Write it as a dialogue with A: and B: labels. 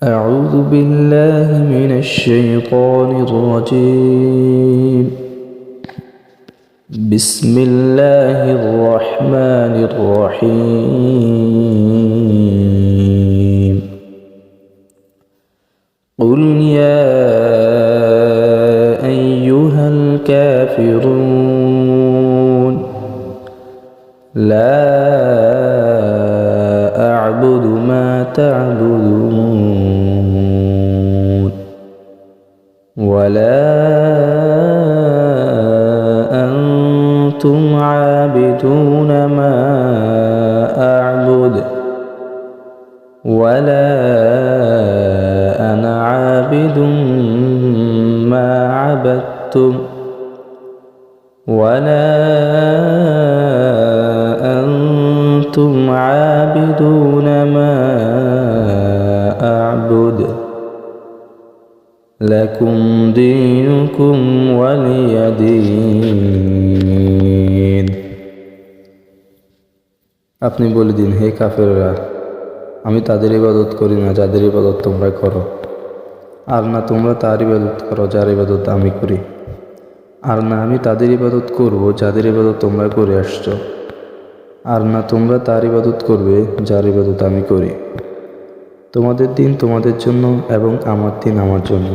A: أعوذ بالله من الشيطان الرجيم. بسم الله الرحمن الرحيم. قل يا أيها الكافرون لا أعبد ما تعبدون ولا أنتم عابدون ما أعبد ولا أنا عابد ما عبدتم ولا أنتم عابدون ما أعبد لكم دينكم ولي دين। আপনি বলে দিন, হে কাফেররা, আমি তাদের ইবাদত করি না যাদের ইবাদত তোমরা করো, আর না তোমরা তার ইবাদত করো যার ইবাদত আমি করি, আর না আমি তাদের ইবাদত করব যাদের ইবাদত তোমরা করে আসছো, আর না তোমরা তার ইবাদত করবে যার ইবাদত আমি করি। তোমাদের দিন তোমাদের জন্য এবং আমার দিন আমার জন্য।